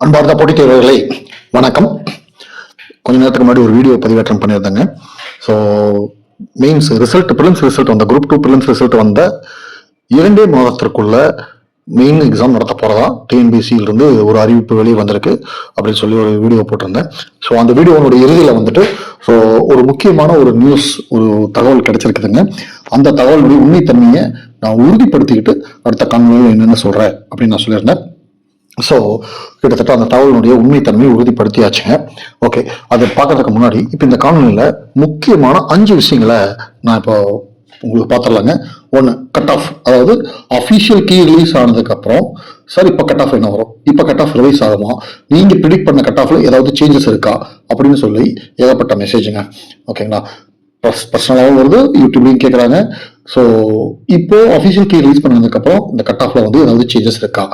அன்பார்ந்த போட்டித் தேர்வர்களே வணக்கம். கொஞ்ச நேரத்துக்கு முன்னாடி ஒரு வீடியோ பதிவேற்றம் பண்ணியிருந்தாங்க. So mains result, prelims result வந்த குரூப் 2 ப்ரிலிம்ஸ் ரிசல்ட் வந்த 2 மாதத்திற்குள்ள மெயின் எக்ஸாம் நடத்த போறதா டிஎன்பிசியிலிருந்து ஒரு அறிவிப்பு வெளியே வந்திருக்கு அப்படின்னு சொல்லி ஒரு வீடியோ போட்டிருந்தேன். ஸோ அந்த வீடியோனுடைய இறுதியில் வந்துட்டு ஸோ ஒரு முக்கியமான ஒரு நியூஸ், ஒரு தகவல் கிடைச்சிருக்குதுங்க. அந்த தகவலுடைய உண்மைத்தன்மையை நான் உறுதிப்படுத்திக்கிட்டு அடுத்த காணொலியில் என்னென்ன சொல்றேன் அப்படின்னு நான் சொல்லியிருந்தேன். ஸோ கிட்டத்தட்ட அந்த தகவலுடைய உண்மைத்தன்மையை உறுதிப்படுத்தியாச்சுங்க. ஓகே, அதை பார்க்கறதுக்கு முன்னாடி இப்போ இந்த காணொலியில் முக்கியமான 5 விஷயங்களை நான் இப்போ உங்களுக்கு பார்த்துடலாங்க. ஒன்று, கட் ஆஃப். அதாவது அஃபிஷியல் கீ ரிலீஸ் ஆனதுக்கு அப்புறம் சார் இப்போ கட் ஆஃப் என்ன வரும், இப்போ கட் ஆஃப் ரிலீஸ் ஆகுமா, நீங்கள் ப்ரிடிக்ட் பண்ண கட் ஆஃப்ல ஏதாவது சேஞ்சஸ் இருக்கா அப்படின்னு சொல்லி ஏகப்பட்ட மெசேஜுங்க. ஓகேங்களா, பர்சனலாகவும் வருது, யூடியூப்லையும் கேட்குறாங்க. ஸோ இப்போ அஃபிஷியல் கீ ரிலீஸ் பண்ணதுக்கப்புறம் இந்த கட் ஆஃப்ல வந்து ஏதாவது சேஞ்சஸ் இருக்கா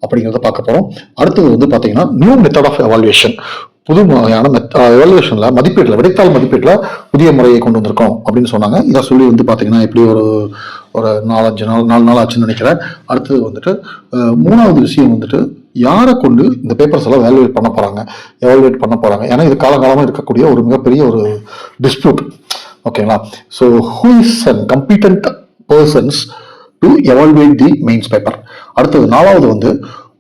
அப்படிங்கிறத பார்க்க போகிறோம். அடுத்தது வந்து பார்த்தீங்கன்னா நியூ மெத்தட் ஆஃப் எவாலுவேஷன். புது வகையான எவாலுவேஷன்ல மதிப்பீட்டில், விடைத்தாள் மதிப்பீட்டில் புதிய முறையை கொண்டு வந்திருக்கோம் அப்படின்னு சொன்னாங்க. இதை சொல்லி வந்து பார்த்தீங்கன்னா எப்படி ஒரு 4 நாள் ஆச்சுன்னு நினைக்கிறேன். அடுத்தது வந்துட்டு 3வது விஷயம் வந்துட்டு யாரை கொண்டு இந்த பேப்பர்ஸ் எல்லாம் எவாலுவேட் பண்ண போறாங்க. ஏன்னா இது காலகாலமாக இருக்கக்கூடிய ஒரு மிகப்பெரிய ஒரு டிஸ்பியூட். ஓகேங்களா, so who is and competent persons to evaluate the mains paper. அடுத்தது 4வது வந்து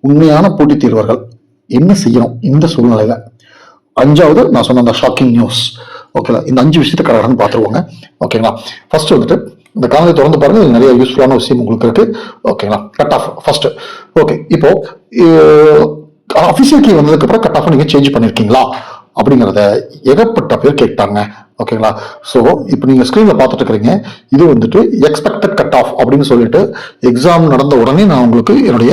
உண்மையான போட்டித் தேர்வர்கள் என்ன செய்யணும் இந்த சூழ்நிலையில. 5வது நான் சொன்ன அந்த ஷாக்கிங் நியூஸ். ஓகேங்களா, இந்த 5 விஷயத்தை கடகடன்னு பார்த்துருவோங்க. ஓகேங்களா, ஃபர்ஸ்ட் வந்துட்டு இந்த காணொலி தொடர்ந்து பாருங்க, இது நிறைய யூஸ்ஃபுல்லான விஷயம் உங்களுக்கு இருக்கு. ஓகேங்களா, கட் ஆஃப் ஃபர்ஸ்ட். ஓகே, இப்போ அஃபிஷியல் கீ வந்ததுக்கு அப்புறம் கட் ஆஃப் நீங்க சேஞ்ச் பண்ணிருக்கீங்களா அப்படிங்கிறத ஏகப்பட்ட பேர் கேட்டாங்க. ஓகேங்களா, ஸோ இப்போ நீங்க ஸ்கிரீன்ல பார்த்துட்டு இருக்கிறீங்க, இது வந்துட்டு எக்ஸ்பெக்டட் கட் ஆஃப் அப்படின்னு சொல்லிட்டு எக்ஸாம் நடந்த உடனே நான் உங்களுக்கு என்னுடைய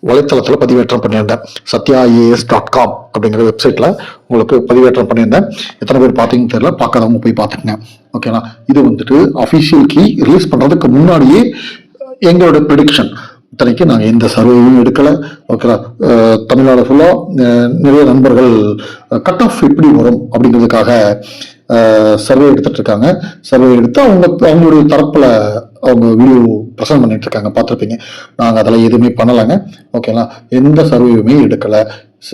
வலைத்தளத்தில் பதிவேற்றம் பண்ணியிருந்தேன். satyaas.com அப்படிங்கிற வெப்சைட்ல உங்களுக்கு பதிவேற்றம் பண்ணியிருந்தேன். எத்தனை பேர் பார்த்தீங்கன்னு தெரியல, பார்க்காதவங்க போய் பார்த்துக்கங்க. ஓகேங்களா, இது வந்துட்டு அஃபிஷியல் கீ ரிலீஸ் பண்றதுக்கு முன்னாடியே எங்களோட ப்ரெடிக்ஷன். இத்தனைக்கு நாங்கள் எந்த சர்வேயும் எடுக்கல. ஓகேங்களா, தமிழ்நாடு ஃபுல்லா நிறைய நண்பர்கள் கட் ஆஃப் எப்படி வரும் அப்படிங்கிறதுக்காக சர்வே எடுத்துட்டு இருக்காங்க. சர்வே எடுத்து அவங்களுடைய தரப்புல அவங்க வீடியோ ப்ரெசென்ட் பண்ணிட்டு இருக்காங்க, பார்த்துருப்பீங்க. நாங்கள் அதெல்லாம் எதுவுமே பண்ணலைங்க. ஓகேங்களா, எந்த சர்வேயுமே எடுக்கல.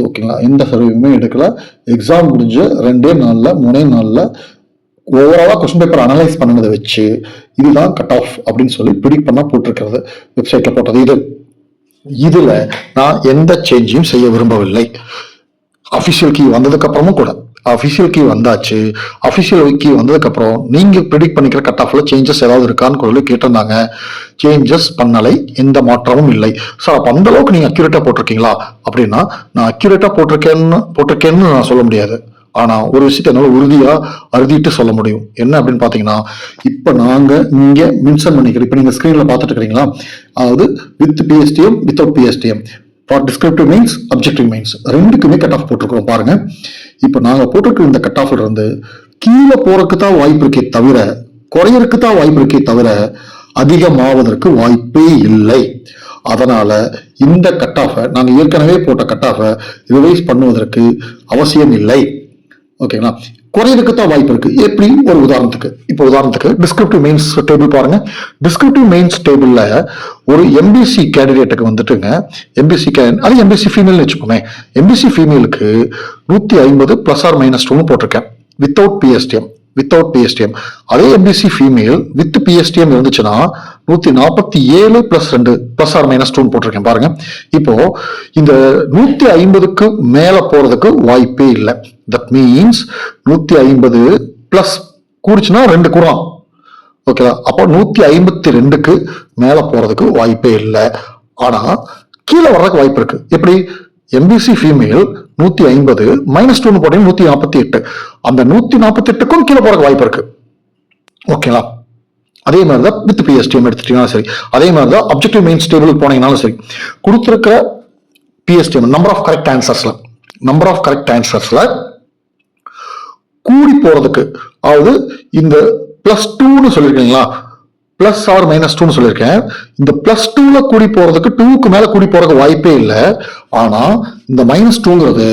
ஓகேங்களா, எந்த சர்வேயுமே எடுக்கல. எக்ஸாம் முடிஞ்சு 2 நாள்ல 3 நாள்ல ஓவராலா கொஸ்டின் பேப்பர் அனலைஸ் பண்ணதை வச்சு இதுதான் கட் ஆஃப் அப்படின்னு சொல்லி ப்ரிடிக்ட் பண்ண போட்டிருக்கிறது, வெப்சைட்ல போட்டது. இதுல நான் எந்த சேஞ்சையும் செய்ய விரும்பவில்லை. அஃபிஷியல் கீ வந்ததுக்கு அப்புறமும் கூட, அஃபிஷியல் கீ வந்தாச்சு, அஃபிஷியல் கீ வந்ததுக்கு அப்புறம் நீங்க ப்ரிடிக்ட் பண்ணிக்கிற கட் ஆஃப்ல சேஞ்சஸ் ஏதாவது இருக்கான்னு சொல்லி கேட்டிருந்தாங்க. சேஞ்சஸ் பண்ணலை, எந்த மாற்றமும் இல்லை. சார் அப்ப அந்த அளவுக்கு நீங்க அக்யூரேட்டா போட்டிருக்கீங்களா அப்படின்னா, நான் அக்யூரேட்டா போட்டிருக்கேன்னு நான் சொல்ல முடியாது. ஆனா ஒரு விஷயத்த என்னால உறுதியா அறுதிட்டு சொல்ல முடியும். என்ன அப்படின்னு பாத்தீங்கன்னா, இப்ப நாங்க இங்க மென்ஷன் பண்ணிக்கிறோம். இப்ப நீங்க ஸ்கிரீன்ல பாத்துட்டு இருக்கீங்களா, அதாவது with PSTM, without PSTM, for descriptive mains, objective mains ரெண்டுக்குமே கட் ஆஃப் போட்டிருக்கிறோம் பாருங்க. இப்ப நாங்க போட்டிருக்கிற இந்த கட் ஆஃப்ல இருந்து கீழே போறதுக்கு தான் வாய்ப்பு இருக்கே தவிர, குறையறதுக்கு தான் வாய்ப்பு இருக்கே தவிர அதிகமாவதற்கு வாய்ப்பே இல்லை. அதனால இந்த கட் ஆஃபை நாங்க ஏற்கனவே போட்ட கட் ஆஃபை ரிவைஸ் பண்ணுவதற்கு அவசியம் இல்லை. ஓகேங்களா, குறையதுக்கு தான் வாய்ப்பு இருக்கு. எப்படி, ஒரு உதாரணத்துக்கு டிஸ்கிரிப்டிவ் மெயின்ஸ் டேபிள் பாருங்க. டிஸ்கிரிப்டிவ் மெயின்ஸ் டேபிள்ல ஒரு எம்பிசி கேண்டிடேட்டுக்கு வந்துட்டுங்க, அது எம்பிசி ஃபீமேல் வச்சுக்கோமே, எம்பிசி ஃபீமேலுக்கு 150 +or-2 போட்டிருக்கேன் வித்தவுட் பிஎஸ்டிஎம். அதே எம்பிசி ஃபீமேல் வித் பிஎஸ்டிஎம் இருந்துச்சுன்னா 147 +2 +or-2 போட்டிருக்கேன் பாருங்க. இப்போ இந்த 150க்கு மேல போறதுக்கு வாய்ப்பே இல்லை. தட் மீன்ஸ் 150 பிளஸ் கூடுச்சுன்னா 2 கூடலாம். ஓகேவா, அப்போ 152க்கு மேல போறதுக்கு வாய்ப்பே இல்லை. ஆனா கீழே வர்றதுக்கு வாய்ப்பு இருக்கு. எப்படி, எம்பிசி ஃபீமேல் 150 -2 போட்டீங்க 148, அந்த 148க்கும் கீழே போறதுக்கு வாய்ப்பு இருக்கு. ஓகேங்களா, அதே மாதிரிதான் வித் பிஎஸ்டிஎம் எடுத்துட்டீங்கன்னா சரி, அதே மாதிரிதான் அப்ஜெக்டிவ் மெயின்ஸ் டேபிள் போனீங்கன்னாலும் சரி, கொடுத்துருக்கிற பிஎஸ்டிஎம் நம்பர் ஆஃப் கரெக்ட் ஆன்சர்ஸ்ல கூடி போறதுக்கு, அதாவது இந்த +2 சொல்லிருக்கீங்களா, +or-2 சொல்லியிருக்கேன். இந்த +2ல கூடி போறதுக்கு 2க்கு மேல கூடி போறதுக்கு வாய்ப்பே இல்லை. ஆனா இந்த -2ங்கிறது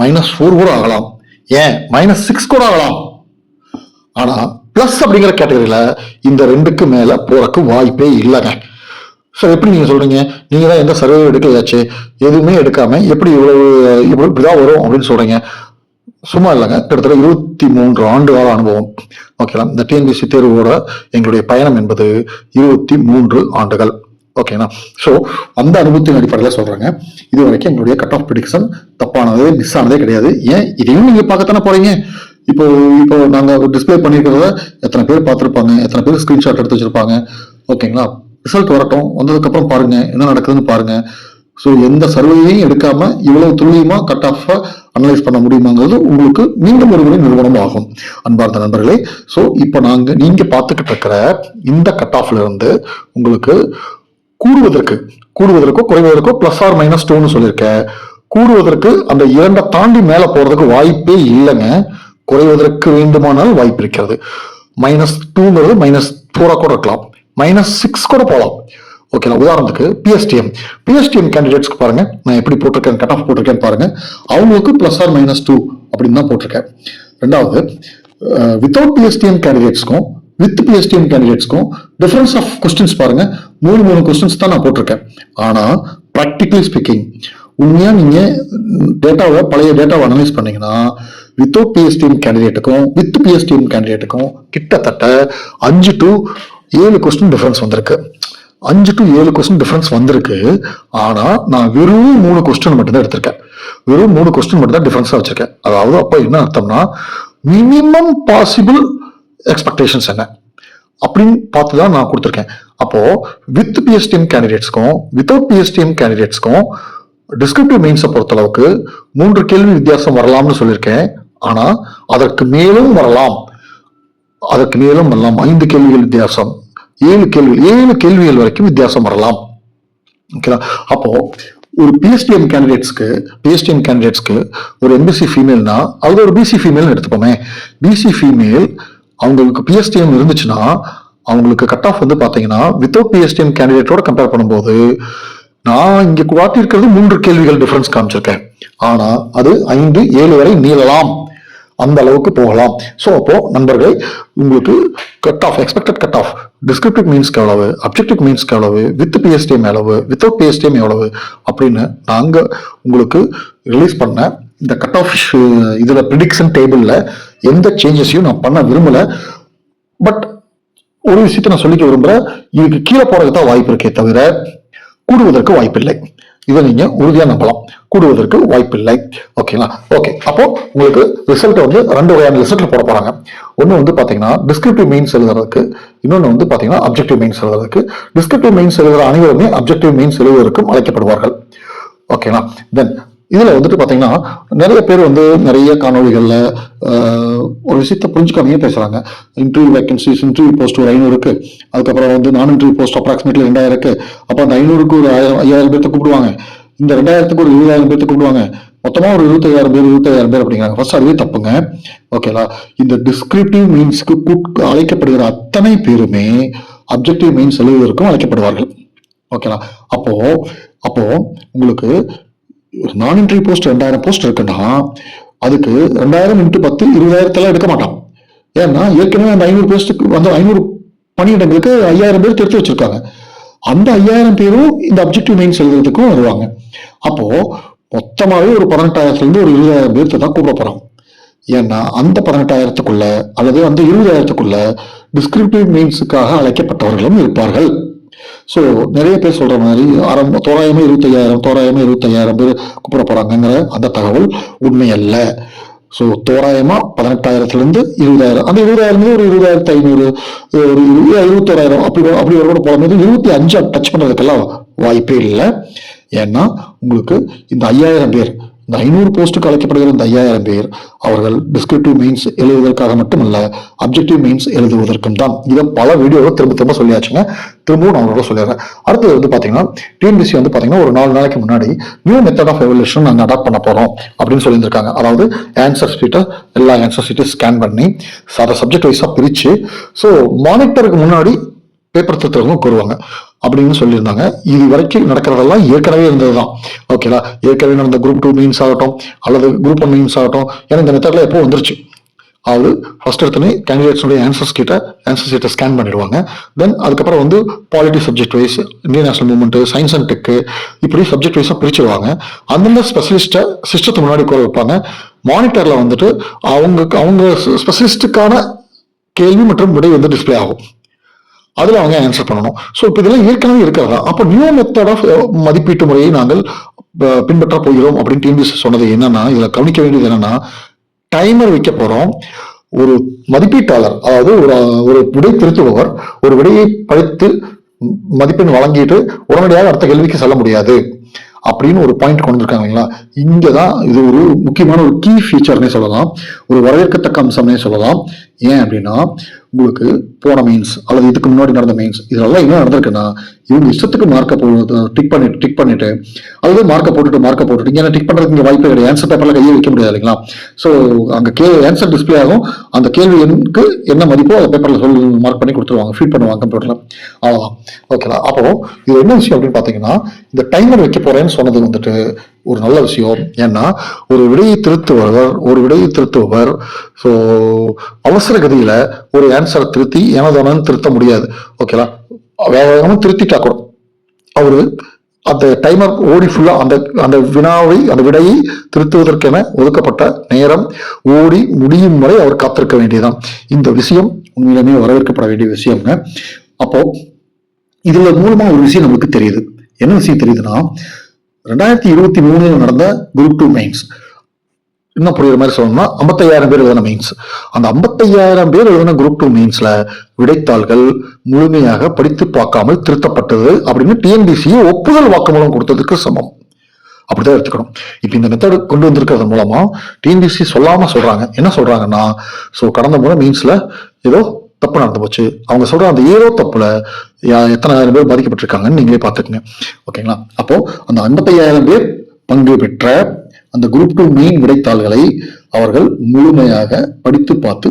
-4 கூட ஆகலாம், ஏன் -6 கூட ஆகலாம். ஆனா பிளஸ் அப்படிங்கிற கேட்டகரியில இந்த 2க்கு மேல போறதுக்கு வாய்ப்பே இல்லைங்க. சார் எப்படி நீங்க சொல்றீங்க, நீங்க தான் எந்த சர்வே எடுக்கலையாச்சு, எதுவுமே எடுக்காம எப்படி இவ்வளவு இப்படிதான் வரும் அப்படின்னு சொல்றீங்க? சும்மா இல்லைங்க, கிட்டத்தட்ட 23 ஆண்டு கால அனுபவம். ஓகேங்களா, இந்த டிஎன்பிஎஸ்சி தேர்வோட எங்களுடைய பயணம் என்பது 23 ஆண்டுகள். ஓகேங்களா, ஸோ அந்த அனுபவத்தின் அடிப்படையில் சொல்றாங்க, இது வரைக்கும் எங்களுடைய கட் ஆஃப் ப்ரிடிக்ஷன் தப்பானதே, மிஸ் ஆனதே கிடையாது. ஏன் இதையும் நீங்க பார்க்கத்தானே போறீங்க. இப்போ இப்போ நாங்க டிஸ்பிளே பண்ணிருக்கிறத எத்தனை பேர் பார்த்துருப்பாங்க, எத்தனை பேர் ஸ்கிரீன்ஷாட் எடுத்து வச்சிருப்பாங்க. ஓகேங்களா, ரிசல்ட் வரட்டும், வந்ததுக்கு அப்புறம் பாருங்க என்ன நடக்குதுன்னு பாருங்க. ஸோ எந்த சர்வேயையும் எடுக்காம இவ்வளவு துல்லியமா கட் ஆஃப் அனலைஸ் பண்ண முடியுமாங்கிறது உங்களுக்கு மீண்டும் ஒரு முறை நிறுவனம் ஆகும். அன்பார்ந்த நண்பர்களே, ஸோ இப்போ நீங்க பார்த்துக்கிட்டு இருக்கிற இந்த கட் ஆஃப்ல இருந்து உங்களுக்கு கூடுவதற்கோ குறைவதற்கோ +or-2 சொல்லியிருக்கேன். கூடுவதற்கு அந்த 2 தாண்டி மேல போறதுக்கு வாய்ப்பே இல்லைங்க. குறைவதற்கு வேண்டுமானால் வாய்ப்பு இருக்கிறது. -2ங்கிறது -4 கூட இருக்கலாம், -6 கூட போகலாம். ஓகேங்களா, உதாரணத்துக்கு பிஎஸ்டிஎம் கேண்டிடேட்ஸ்க்கு பாருங்க, நான் எப்படி போட்டிருக்கேன், கட் ஆஃப் போட்டிருக்கேன்னு பாருங்க. அவங்களுக்கு +or-2 அப்படின்னு தான் போட்டிருக்கேன். ரெண்டாவது, வித்தவுட் பிஎஸ்டிஎம் கேண்டிடேட்ஸ்க்கும் வித் பிஎஸ்டிஎம் கேண்டிடேட்ஸ்க்கும் டிஃபரன்ஸ் ஆஃப் கொஸ்டின்ஸ் பாருங்க, 3 கொஸ்டின்ஸ் தான் நான் போட்டிருக்கேன். ஆனா ப்ராக்டிகலி ஸ்பீக்கிங், உண்மையா நீங்க பழைய டேட்டாவை அனலைஸ் பண்ணீங்கன்னா வித்தவுட் பிஎஸ்டிஎம் கேண்டிடேட்டுக்கும் வித் பிஎஸ்டிஎம் கேண்டிடேட்டுக்கும் கிட்டத்தட்ட 5 to 7 கொஸ்டின் டிஃபரன்ஸ் வந்திருக்கு. 5 to 7 கொஸ்டின் டிஃபரன்ஸ் வந்திருக்கு. ஆனா நான் வெறும் 3 கொஸ்டின் மட்டும் தான் எடுத்திருக்கேன். வெறும் 3 கொஸ்டின் மட்டும் தான் டிஃபரன்ஸா வச்சிருக்கேன். அதாவது அப்ப என்ன அர்த்தம்னா, மினிமம் பாசிபிள் எக்ஸ்பெக்டேஷன்ஸ் என்ன அப்படின்னு பார்த்துதான் நான் கொடுத்துருக்கேன். அப்போ வித் பிஎஸ்டிஎம் கேண்டிடேட்ஸ்க்கும் வித்தவுட் பிஎஸ்டிஎம் கேண்டிடேட்ஸ்க்கும் டிஸ்கிரிப்டிவ் மெயின்ஸை பொறுத்தளவுக்கு 3 கேள்வி வித்தியாசம் வரலாம்னு சொல்லியிருக்கேன். ஆனா அதற்கு மேலும் வரலாம், 5 கேள்விகள் வித்தியாசம், 7 கேள்விகள் வரைக்கும் வித்தியாசம் வரலாம். ஓகேங்களா, அப்போ ஒரு பிஎஸ்டிஎம் கேண்டிடேட்ஸ்க்கு ஒரு எம்பிசி ஃபீமேல்னா அது ஒரு பிசி ஃபீமேல் எடுத்துப்போமே. பிசி ஃபீமேல் அவங்களுக்கு பிஎஸ்டிஎம் இருந்துச்சுன்னா அவங்களுக்கு கட் ஆஃப் வந்து பாத்தீங்கன்னா வித்தவுட் பிஎஸ்டிஎம் கேண்டிடேட்டோட கம்பேர் பண்ணும்போது நான் இங்க காட்டியிருக்கிறது 3 கேள்விகள் டிஃபரன்ஸ் காமிச்சிருக்கேன். ஆனா அது 5, 7 வரை நீளலாம், அந்த அளவுக்கு போகலாம். ஸோ அப்போ நண்பர்களே, உங்களுக்கு cut off, expected cut off descriptive மீன்ஸ்க்கு எவ்வளவு, அப்ஜெக்டிவ் மீன்ஸ்க்கு எவ்வளவு, வித் பிஎஸ்டிஎம் எவ்வளவு, வித்தவுட் பிஎஸ்டிஎம் எவ்வளவு அப்படின்னு நாங்க உங்களுக்கு ரிலீஸ் பண்ண இந்த கட் ஆஃப் இதுல ப்ரிடிக்ஷன் டேபிள்ல எந்த சேஞ்சஸையும் நான் பண்ண விரும்பல. பட் ஒரு விஷயத்த நான் சொல்லிக்க விரும்புறேன், இதுக்கு கீழே போறதுக்கு தான் வாய்ப்பு இருக்கே தவிர கூடுவதற்கு வாய்ப்பில்லை. இதை நீங்க உறுதியா நம்பலாம், கூடுவதற்கு வாய்ப்பில்லை. ஓகேங்களா, ஓகே. அப்போ உங்களுக்கு ரிசல்ட் வந்து 2 வகையான ரிசல்ட்ல போட போறாங்க. ஒன்னு வந்து பாத்தீங்கன்னா டிஸ்கிரிப்டிவ் மெயின்ஸ் எழுதுறதுக்கு, இன்னொன்னு வந்து பாத்தீங்கன்னா அப்ஜெக்டிவ் மெயின்ஸ் எழுதுறதுக்கு. டிஸ்கிரிப்டிவ் மெயின்ஸ் எழுதுற அனைவருமே அப்ஜெக்டிவ் மெயின்ஸ் எழுதுவதற்கும் அழைக்கப்படுவார்கள். ஓகேங்களா, தென் இதுல வந்துட்டு பாத்தீங்கன்னா நிறைய பேர் வந்து நிறைய காணொலிகள்ல ஒரு விஷயத்த புரிஞ்சுக்காமையே பேசுறாங்க. இன்டர்வியூ வேகன்சிஸ், இன்டர்வியூ போஸ்ட் ஒரு 500 இருக்கு, அதுக்கப்புறம் வந்து நான் இன்டர்வியூ போஸ்ட் அப்ராக்சிமேட்லி 2000 இருக்கு. அப்ப அந்த 500க்கு ஒரு 5000 பேர்த்த கூப்பிடுவாங்க, இந்த 2000க்கு ஒரு 20000 பேர்த்த கூப்பிடுவாங்க, மொத்தமா ஒரு 25000 பேர் அப்படிங்கிறாங்க. ஃபர்ஸ்ட் அதுவே தப்புங்க. ஓகேங்களா, இந்த டிஸ்கிரிப்டிவ் மீன்ஸ்க்கு அழைக்கப்படுகிற அத்தனை பேருமே அப்ஜெக்டிவ் மீன்ஸ் எழுதுவதற்கும் அழைக்கப்படுவார்கள். ஓகேங்களா, அப்போ உங்களுக்கு நான் இன்டர்வியூ போஸ்ட் 2000 போஸ்ட் இருக்குன்னா அதுக்கு 2000 × 10 20,000 எடுக்க மாட்டான். ஏன்னா ஏற்கனவே அந்த 500 போஸ்ட்டுக்கு வந்து 500 பணியிடங்களுக்கு 5000 பேர் எடுத்து வச்சிருக்காங்க. அந்த 5000 பேரும் இந்த அப்ஜெக்டிவ் மெயின்ஸ் எழுதுறதுக்கும் வருவாங்க. அப்போ மொத்தமாவே ஒரு 18,000 இருந்து ஒரு 20,000 பேர்த்து தான் கூப்பிட போறாங்க. ஏன்னா அந்த 18,000க்குள்ள அல்லது அந்த 20,000க்குள்ள டிஸ்கிரிப்டிவ் மெயின்ஸுக்காக அழைக்கப்பட்டவர்களும் இருப்பார்கள். ஸோ நிறைய பேர் சொல்ற மாதிரி தோராயமா 25,000 பேர் கூப்பிட போறாங்கிற அந்த தகவல் உண்மை அல்ல. ஸோ தோராயமா 18,000 20,000, அந்த 20,000 ஒரு 20,500, ஒரு 21,000 அப்படி ஒரு கூட போகும்போது 25 டச் பண்றதுக்கெல்லாம் வாய்ப்பே இல்லை. ஏன்னா உங்களுக்கு இந்த 5,000 பேர், இந்த 500 போஸ்ட்டுக்கு அழைக்கப்படுகிற இந்த 5,000 பேர் அவர்கள் டிஸ்கிரிப்டிவ் மெயின்ஸ் எழுதுவதற்காக மட்டுமல்ல, அப்ஜெக்டிவ் மெயின்ஸ் எழுதுவதற்கும் தான். இதை பல வீடியோவில் திரும்ப சொல்லியாச்சுங்க, திரும்பவும் நான் உங்களுக்கு சொல்லிடுறேன். அடுத்தது வந்து பாத்தீங்கன்னா டிஎன்பிஎஸ்சி வந்து பாத்தீங்கன்னா ஒரு 4 நாளைக்கு முன்னாடி நியூ மெத்தட் ஆஃப் எவல்யூஷன் நாங்கள் அடாப்ட் பண்ண போறோம் அப்படின்னு சொல்லியிருக்காங்க. அதாவது எல்லா ஆன்சர் ஷீட்டை ஸ்கேன் பண்ணி அதை சப்ஜெக்ட் வைஸா பிரிச்சு, ஸோ மானிட்டருக்கு முன்னாடி பேப்பர் திருத்தவங்க கூறுவாங்க அப்படின்னு சொல்லியிருந்தாங்க. இது வரைக்கும் நடக்கிறதெல்லாம் ஏற்கனவே இருந்ததுதான். ஓகேங்களா, ஏற்கனவே நடந்த குரூப் 2 மெயின்ஸ் ஆகட்டும் அல்லது குரூப் 1 மெயின்ஸ் ஆகட்டும், ஏன்னா இந்த மெத்தட்ல எப்போ வந்துருச்சு. அதாவது ஃபர்ஸ்ட் எடுத்தோடனே கேண்டிடேட்ஸோடைய ஆன்சர் ஷீட்டை ஸ்கேன் பண்ணிடுவாங்க. தென் அதுக்கப்புறம் வந்து polity subject wise, Indian national movement, science and tech, இப்படி சப்ஜெக்ட் வைஸாக பிரிச்சிருவாங்க. அந்தந்த ஸ்பெஷலிஸ்ட்டை சிஸ்டத்துக்கு முன்னாடி உட்கார வைப்பாங்க. மானிட்டர்ல வந்துட்டு அவங்க ஸ்பெஷலிஸ்டுக்கான கேள்வி மற்றும் விடை வந்து டிஸ்பிளே ஆகும். அதுல அவங்க ஆன்சர் பண்ணணும். ஸோ இப்போ இதெல்லாம் ஏற்கனவே இருக்கிறதா. அப்போ நியூ மெத்தட் ஆஃப் மதிப்பீட்டு முறையை நாங்கள் பின்பற்ற போகிறோம் அப்படின்னு டிஎன்பிஎஸ்சி சொன்னது என்னன்னா, இதுல கவனிக்க வேண்டியது என்னன்னா, டைமர் வைக்க போறோம். ஒரு மதிப்பீட்டாளர், அதாவது ஒரு விடை திருத்துபவர் ஒரு விடையை படித்து மதிப்பெண் வழங்கிட்டு உடனடியாக அடுத்த கேள்விக்கு செல்ல முடியாது அப்படின்னு ஒரு பாயிண்ட் கொண்டு வந்திருக்காங்க இல்லைங்களா. இங்கதான் இது ஒரு முக்கியமான ஒரு கீ ஃபீச்சர்னே சொல்லலாம், ஒரு வரவேற்கத்தக்க அம்சம்னே சொல்லலாம். ஏன் அப்படின்னா, உங்களுக்கு போன மெயின்ஸ் அல்லது இதுக்கு முன்னாடி நடந்த மெயின்ஸ் இதெல்லாம் என்ன நடந்திருக்குன்னா, இவங்க இஷ்டத்துக்கு மார்க்கை டிக் பண்ணிட்டு அல்லது மார்க்கை போட்டுட்டு ஏன்னா டிக் பண்றதுக்கு இங்க வாய்ப்பே கிடையாது. ஆன்சர் பேப்பர்ல கையை வைக்க முடியாது இல்லைங்களா. ஸோ அங்க ஆன்சர் டிஸ்பிளே ஆகும். அந்த கேள்வி எண்ணுக்கு என்ன மதிப்போ அதை பேப்பர்ல மார்க் பண்ணி கொடுத்துருவாங்க, ஃபீட் பண்ணுவாங்க கம்ப்யூட்டர்ல. அவ்வளவுதான். ஓகேங்களா. அப்போ இது என்ன விஷயம் அப்படின்னு பாத்தீங்கன்னா, இந்த டைமர் வைக்க போறேன்னு சொன்னது வந்துட்டு ஒரு நல்ல விஷயம். ஏன்னா ஒரு விடையை திருத்துபவர் ஸோ அவசர கதியில ஒரு ஆன்சரை திருத்தி ஏனதானு திருத்த முடியாது. ஓகேங்களா. வேகமா திருத்திட்டா கூட அவரு அந்த டைமர் ஓடி ஃபுல்லா அந்த விடையை திருத்துவதற்கென ஒதுக்கப்பட்ட நேரம் ஓடி முடியும் வரை அவர் காத்திருக்க வேண்டியதான். இந்த விஷயம் உண்மையிலுமே வரவேற்கப்பட வேண்டிய விஷயம்ங்க. அப்போ இதுல மூலமா ஒரு விஷயம் நமக்கு தெரியுது. என்ன விஷயம் தெரியுதுன்னா, 2023 நடந்த குரூப் 2 மெயின்ஸ், இன்னும் புரியுற மாதிரி சொல்லணும்னா 55,000 பேர் எழுதின மெயின்ஸ். அந்த 55,000 பேர் எழுதின குரூப் 2 மெயின்ஸ்ல விடைத்தாள்கள் முழுமையாக படித்து பார்க்காமல் திருத்தப்பட்டது அப்படின்னு டிஎன்பிஎஸ்சி ஒப்புதல் வாக்குமூலம் கொடுத்ததுக்கு சமம். அப்படிதான் எடுத்துக்கணும். இப்ப இந்த மெத்தட் கொண்டு வந்திருக்கிறது மூலமா டிஎன்பிஎஸ்சி சொல்லாம சொல்றாங்க. என்ன சொல்றாங்கன்னா, சோ கடந்த முறை மெயின்ஸ்ல ஏதோ தப்பு நடந்து போச்சு. அவங்க சொல்ற அந்த ஏதோ தப்புல எத்தனை ஆயிரம் பேர் பாதிக்கப்பட்டிருக்காங்கன்னு நீங்களே பாத்துக்கங்க. ஓகேங்களா. அப்போ அந்த 55,000 பேர் பங்கு பெற்ற அந்த குரூப் 2 மெயின் விடைத்தாள்களை அவர்கள் முழுமையாக படித்து பார்த்து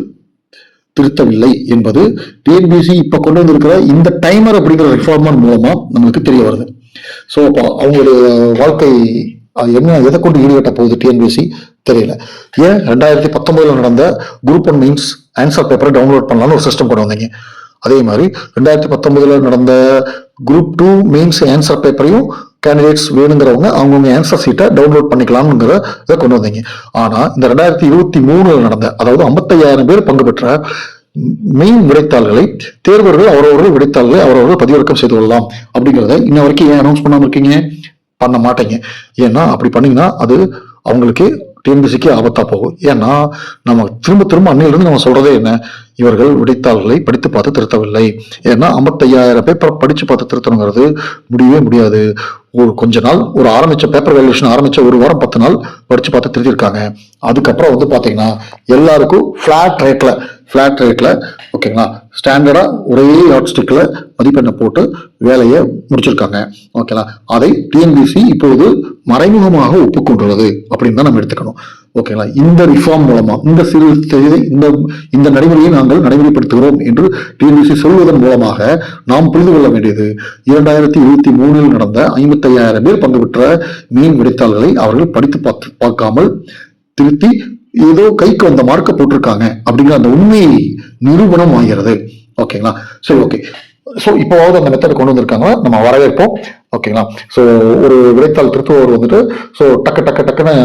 திருத்தவில்லை என்பது டிஎன்பிஎஸ்சி இப்ப கொண்டு வந்திருக்கிற இந்த டைமர் அப்படிங்கிற ரிஃபார்மர் மூலமா நம்மளுக்கு தெரிய வருது. சோ அப்போ அவங்களுடைய வாழ்க்கை என்ன எதை கொண்டு ஈடுகட்ட போகுது டிஎன்பிஎஸ்சி தெரியல. ஏன் 2019 நடந்த குரூப் 1 மெயின்ஸ் ஆன்சர் பேப்பரை டவுன்லோட் பண்ணலாம்னு ஒரு சிஸ்டம் கொண்டு வந்தீங்க. அதே மாதிரி 2019 நடந்த குரூப் 2 மெயின்ஸ் ஆன்சர் பேப்பரையும் கேண்டிடேட்ஸ் வேணுங்கிறவங்க அவங்கவுங்க ஆன்சர் சீட்டை டவுன்லோட் பண்ணிக்கலாம்ங்கிற இதை கொண்டு வந்தீங்க. ஆனா இந்த 2023 நடந்த, அதாவது 55,000 பேர் பங்கு பெற்ற மெயின் விடைத்தாள்களை தேர்வர்கள் அவரவர்கள் விடைத்தாள்களை அவரவர்கள் பதிவிறக்கம் செய்து கொள்ளலாம் அப்படிங்கிறத இன்ன வரைக்கும் ஏன் அனௌன்ஸ் பண்ணாம இருக்கீங்க? பண்ண மாட்டேங்க. ஏன்னா அப்படி பண்ணீங்கன்னா அது அவங்களுக்கு டிஎன்பிஎஸ்சிக்கு ஆபத்தா போகும். ஏன்னா நம்ம திரும்ப அன்னையிலிருந்து நம்ம சொல்றதே என்ன, இவர்கள் விடைத்தாள்களை படித்து பார்த்து திருத்தவில்லை. ஏன்னா 55,000 பேப்பர் படிச்சு பார்த்து திருத்தணுங்கிறது முடியவே முடியாது. ஒரு கொஞ்ச நாள் ஒரு பேப்பர் வேல்யூஷன் ஆரம்பிச்ச 1 வாரம் 10 நாள் படிச்சு பார்த்து திருத்திருக்காங்க. அதுக்கப்புறம் வந்து பாத்தீங்கன்னா எல்லாருக்கும் ஃபிளாட் ரேட்ல ஓகேங்களா, ஸ்டாண்டர்டா ஒரே யாட் ஸ்டிக்ல மதிப்பெண்ணை போட்டு வேலையை முடிச்சிருக்காங்க. ஓகேங்களா. அதை டிஎன்பிஎஸ்சி இப்போது மறைமுகமாக ஒப்புக்கொண்டுள்ளது அப்படின்னு தான் நம்ம எடுத்துக்கணும். ஓகேங்களா. இந்த ரிஃபார்ம் மூலமா இந்த நடைமுறையை நாங்கள் நடைமுறைப்படுத்துகிறோம் என்று டிஎன்பிஎஸ்சி சொல்வதன் மூலமாக நாம் புரிந்து கொள்ள வேண்டியது, 2023 நடந்த 55,000 பேர் பங்கு பெற்ற மீன் விடைத்தாள்களை அவர்கள் படித்து பார்க்காமல் திருத்தி ஏதோ கைக்கு வந்த மார்க்க போட்டிருக்காங்க அப்படிங்கிற அந்த உண்மை நிரூபணம் ஆகிறது. ஓகேங்களா. சரி, ஓகே. சோ இப்போவாவது அந்த மெத்தட் கொண்டு வந்திருக்காங்க, நம்ம வரவேற்போம். ஓகேங்களா. சோ ஒரு விடைத்தாள் திருத்துவர் வந்துட்டு சோ டக்குன்னு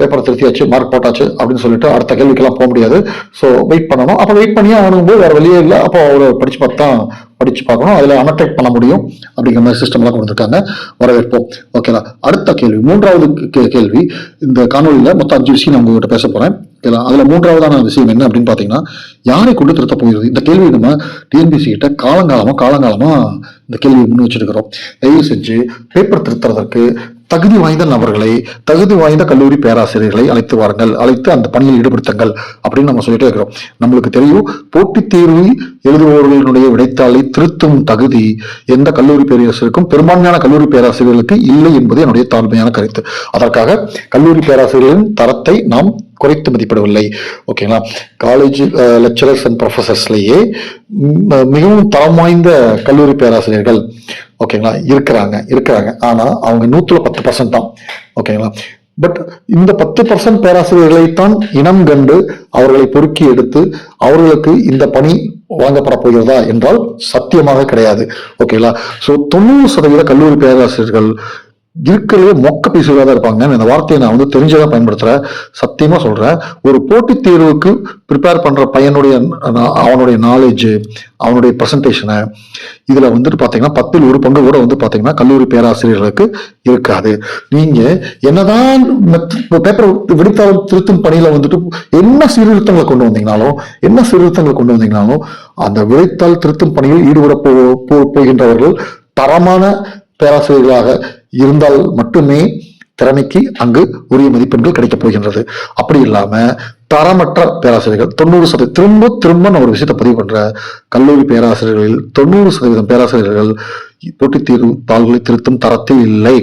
பேப்பரை திருத்தியாச்சு, மார்க் போட்டாச்சு அப்படின்னு சொல்லிட்டு அடுத்த கேள்விக்கெல்லாம் போக முடியாது. சோ வெயிட் பண்ணணும். அப்ப வெயிட் பண்ணியே ஆகணும்போது வேற வழியே இல்லை. அப்போ அவரை படிச்சு பார்க்கணும். அதுல அனடேட் பண்ண முடியும் அப்படிங்கிற மாதிரி சிஸ்டம் எல்லாம் கொடுத்துருக்காங்க. வரவேற்போம். ஓகேங்களா. அடுத்த கேள்வி, 3வது கேள்வி. இந்த காணொலியில மொத்தம் 5 விஷயம் நான் உங்ககிட்ட பேச போறேன். அதுல 3வதான விஷயம் என்ன அப்படின்னு பாத்தீங்கன்னா, யாரை கொண்டு திருத்த போகிறது? இந்த கேள்வி நம்ம டிஎன்பிஎஸ்சி கிட்ட காலங்காலமா இந்த கேள்வியை முன் வச்சிருக்கிறோம். தயவு செஞ்சு பேப்பர் திருத்துறதற்கு தகுதி வாய்ந்த நபர்களை, தகுதி வாய்ந்த கல்லூரி பேராசிரியர்களை அழைத்து வாருங்கள், அழைத்து அந்த பணியில் ஈடுபடுத்துங்கள் அப்படின்னு நம்ம சொல்லிட்டே இருக்கிறோம். நம்மளுக்கு தெரியும், போட்டித் தேர்வு எழுதுபவர்களுடைய விடைத்தாளை திருத்தும் தகுதி எந்த கல்லூரி பேராசிரியருக்கும், பெரும்பான்மையான கல்லூரி பேராசிரியர்களுக்கு இல்லை என்பது என்னுடைய தாழ்மையான கருத்து. அதற்காக கல்லூரி பேராசிரியர்களின் தரத்தை நாம் குறைத்து மதிப்பிடவில்லை. ஓகேங்களா. காலேஜ் லெக்சரர்ஸ் அண்ட் ப்ரொஃபசர்ஸ்லயே மிகவும் தரம் வாய்ந்த கல்லூரி பேராசிரியர்கள் ஓகேங்களா இருக்கிறாங்க. ஆனா அவங்க 110% தான். ஓகேங்களா. பட் இந்த 10% பேராசிரியர்களைத்தான் இனம் கண்டு அவர்களை பொறுக்கி எடுத்து அவர்களுக்கு இந்த பணி வழங்கப்பட போகிறதா என்றால் சத்தியமாக கிடையாது. ஓகேங்களா? சோ 90% கல்லூரி பேராசிரியர்கள் இருக்கிறதே மொக்க பீசுகளாக தான் இருப்பாங்க. இந்த வார்த்தையை நான் தெரிஞ்சதான் பயன்படுத்துறேன். சத்தியமா சொல்றேன். ஒரு போட்டித் தேர்வுக்கு ப்ரிப்பேர் பண்ற பையனுடைய அவனுடைய நாலேஜ், அவனுடைய பிரசன்டேஷனை இதுல பாத்தீங்கன்னா 10ல் 1 பங்கு கூட பாத்தீங்கன்னா கல்லூரி பேராசிரியர்களுக்கு இருக்காது. நீங்க என்னதான் பேப்பர் விடைத்தாள் திருத்தும் பணியில என்ன சீர்திருத்தங்களை கொண்டு வந்தீங்கனாலும் அந்த விடைத்தாள் திருத்தும் பணியில் ஈடுபட போகின்றவர்கள் தரமான பேராசிரியர்களாக இருந்தால் மட்டுமே திறமைக்கு அங்கு உரிய மதிப்பெண்கள் கிடைக்கப் போகின்றது. அப்படி இல்லாம தரமற்ற பேராசிரியர்கள் 90% திரும்ப நான் ஒரு விஷயத்தை பதிவு பண்ற, கல்லூரி பேராசிரியர்களில் 90% பேராசிரியர்கள் போட்டித் தேர்வு தாள்களை திருத்தும் தரத்தில் இல்லை.